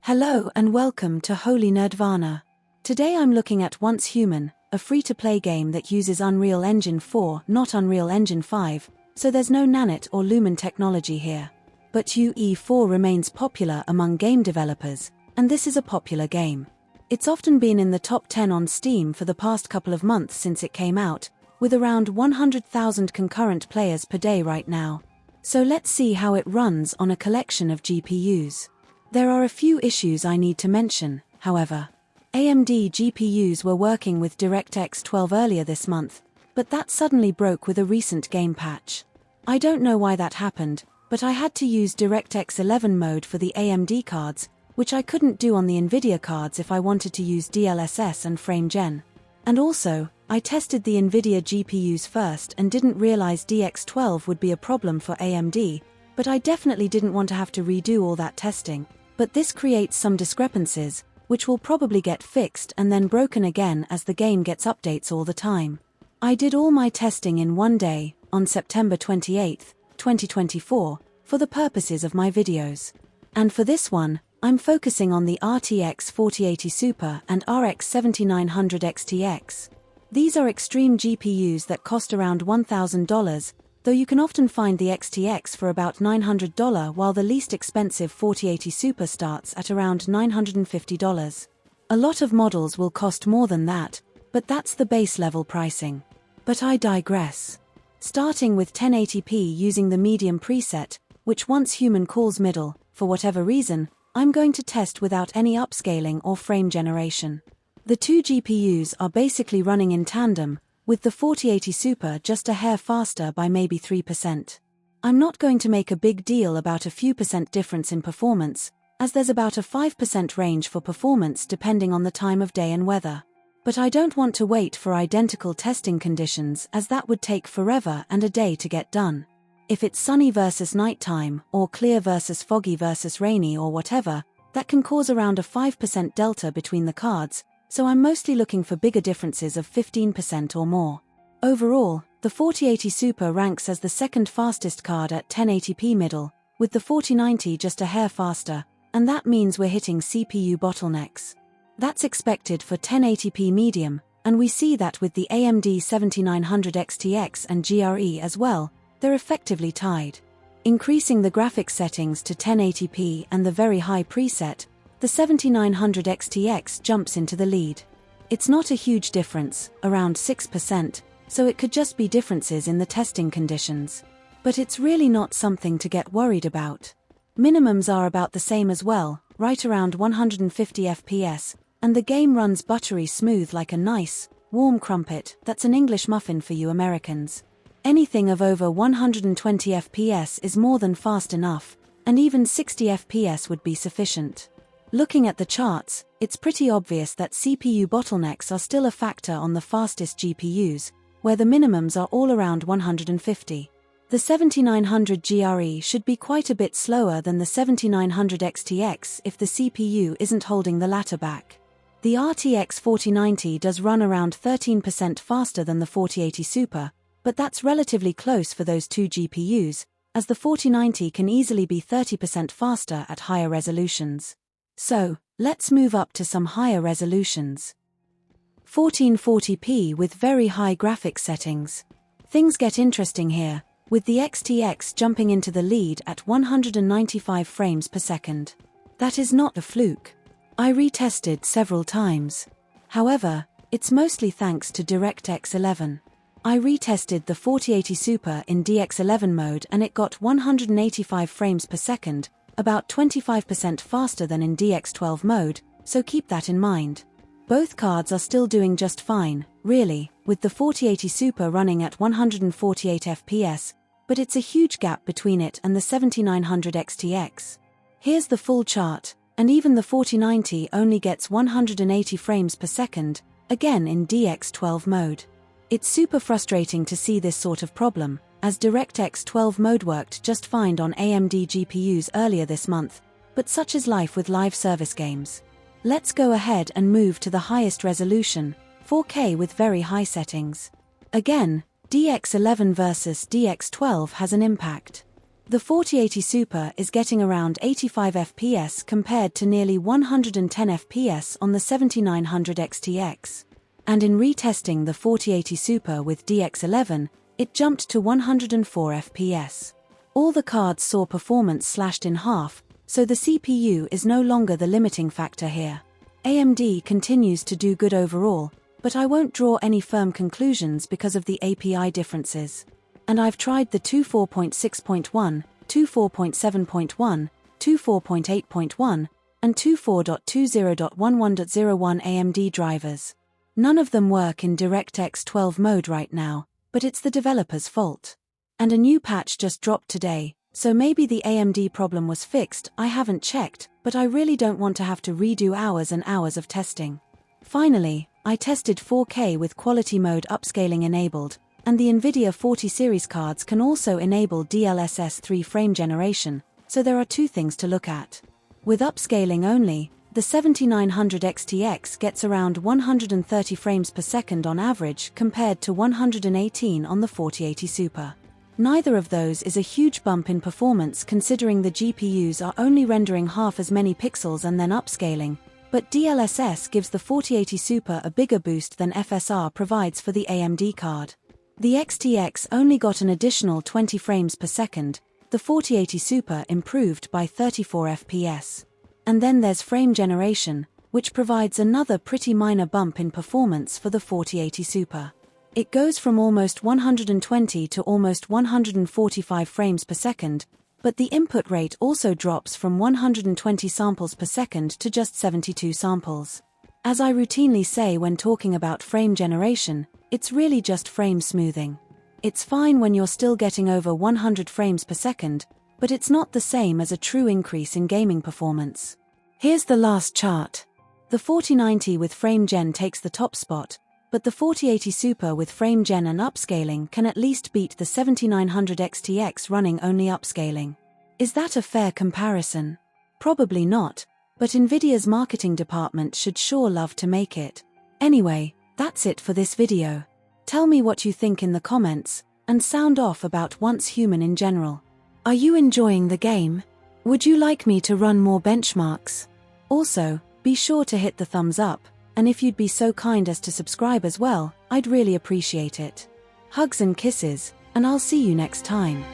Hello and welcome to Holy Nerdvana. Today I'm looking at Once Human, a free-to-play game that uses Unreal Engine 4, not Unreal Engine 5, so there's no Nanite or Lumen technology here. But UE4 remains popular among game developers, and this is a popular game. It's often been in the top 10 on Steam for the past couple of months since it came out, with around 100,000 concurrent players per day right now. So let's see how it runs on a collection of GPUs. There are a few issues I need to mention, however. AMD GPUs were working with DirectX 12 earlier this month, but that suddenly broke with a recent game patch. I don't know why that happened, but I had to use DirectX 11 mode for the AMD cards, which I couldn't do on the Nvidia cards if I wanted to use DLSS and framegen. And also, I tested the Nvidia GPUs first and didn't realize DX12 would be a problem for AMD, but I definitely didn't want to have to redo all that testing. But this creates some discrepancies, which will probably get fixed and then broken again as the game gets updates all the time. I did all my testing in one day, on September 28, 2024, for the purposes of my videos. And for this one, I'm focusing on the RTX 4080 Super and RX 7900 XTX. These are extreme GPUs that cost around $1,000, though you can often find the XTX for about $900 while the least expensive 4080 Super starts at around $950. A lot of models will cost more than that, but that's the base level pricing. But I digress. Starting with 1080p using the medium preset, which Once Human calls middle, for whatever reason, I'm going to test without any upscaling or frame generation. The two GPUs are basically running in tandem, with the 4080 Super just a hair faster by maybe 3%. I'm not going to make a big deal about a few percent difference in performance, as there's about a 5% range for performance depending on the time of day and weather. But I don't want to wait for identical testing conditions as that would take forever and a day to get done. If it's sunny versus nighttime, or clear versus foggy versus rainy or whatever, that can cause around a 5% delta between the cards, so I'm mostly looking for bigger differences of 15% or more. Overall, the 4080 Super ranks as the second fastest card at 1080p middle, with the 4090 just a hair faster, and that means we're hitting CPU bottlenecks. That's expected for 1080p medium, and we see that with the AMD 7900 XTX and GRE as well, they're effectively tied. Increasing the graphics settings to 1080p and the very high preset, the 7900 XTX jumps into the lead. It's not a huge difference, around 6%, so it could just be differences in the testing conditions. But it's really not something to get worried about. Minimums are about the same as well, right around 150 FPS, and the game runs buttery smooth like a nice, warm crumpet that's an English muffin for you Americans. Anything of over 120 FPS is more than fast enough, and even 60 FPS would be sufficient. Looking at the charts, it's pretty obvious that CPU bottlenecks are still a factor on the fastest GPUs, where the minimums are all around 150. The 7900 GRE should be quite a bit slower than the 7900 XTX if the CPU isn't holding the latter back. The RTX 4090 does run around 13% faster than the 4080 Super, but that's relatively close for those two GPUs, as the 4090 can easily be 30% faster at higher resolutions. So, let's move up to some higher resolutions. 1440p with very high graphics settings. Things get interesting here, with the XTX jumping into the lead at 195 frames per second. That is not a fluke. I retested several times. However, it's mostly thanks to DirectX 11. I retested the 4080 Super in DX11 mode and it got 185 frames per second, about 25% faster than in DX12 mode, so keep that in mind. Both cards are still doing just fine, really, with the 4080 Super running at 148 FPS, but it's a huge gap between it and the 7900 XTX. Here's the full chart, and even the 4090 only gets 180 frames per second, again in DX12 mode. It's super frustrating to see this sort of problem, as DirectX 12 mode worked just fine on AMD GPUs earlier this month, but such is life with live service games. Let's go ahead and move to the highest resolution, 4K with very high settings. Again, DX11 versus DX12 has an impact. The 4080 Super is getting around 85 FPS compared to nearly 110 FPS on the 7900 XTX. And in retesting the 4080 Super with DX11, it jumped to 104 FPS. All the cards saw performance slashed in half, so the CPU is no longer the limiting factor here. AMD continues to do good overall, but I won't draw any firm conclusions because of the API differences. And I've tried the 24.6.1, 24.7.1, 24.8.1, and 24.20.11.01 AMD drivers. None of them work in DirectX 12 mode right now, but it's the developer's fault. And a new patch just dropped today, so maybe the AMD problem was fixed. I haven't checked, but I really don't want to have to redo hours and hours of testing. Finally, I tested 4K with quality mode upscaling enabled, and the Nvidia 40 series cards can also enable DLSS 3 frame generation, so there are two things to look at. With upscaling only, the 7900 XTX gets around 130 frames per second on average compared to 118 on the 4080 Super. Neither of those is a huge bump in performance considering the GPUs are only rendering half as many pixels and then upscaling, but DLSS gives the 4080 Super a bigger boost than FSR provides for the AMD card. The XTX only got an additional 20 frames per second, the 4080 Super improved by 34 FPS. And then there's frame generation, which provides another pretty minor bump in performance for the 4080 Super. It goes from almost 120 to almost 145 frames per second, but the input rate also drops from 120 samples per second to just 72 samples. As I routinely say when talking about frame generation, it's really just frame smoothing. It's fine when you're still getting over 100 frames per second, but it's not the same as a true increase in gaming performance. Here's the last chart. The 4090 with frame gen takes the top spot, but the 4080 Super with frame gen and upscaling can at least beat the 7900 XTX running only upscaling. Is that a fair comparison? Probably not, but Nvidia's marketing department should sure love to make it. Anyway, that's it for this video. Tell me what you think in the comments, and sound off about Once Human in general. Are you enjoying the game? Would you like me to run more benchmarks? Also, be sure to hit the thumbs up, and if you'd be so kind as to subscribe as well, I'd really appreciate it. Hugs and kisses, and I'll see you next time.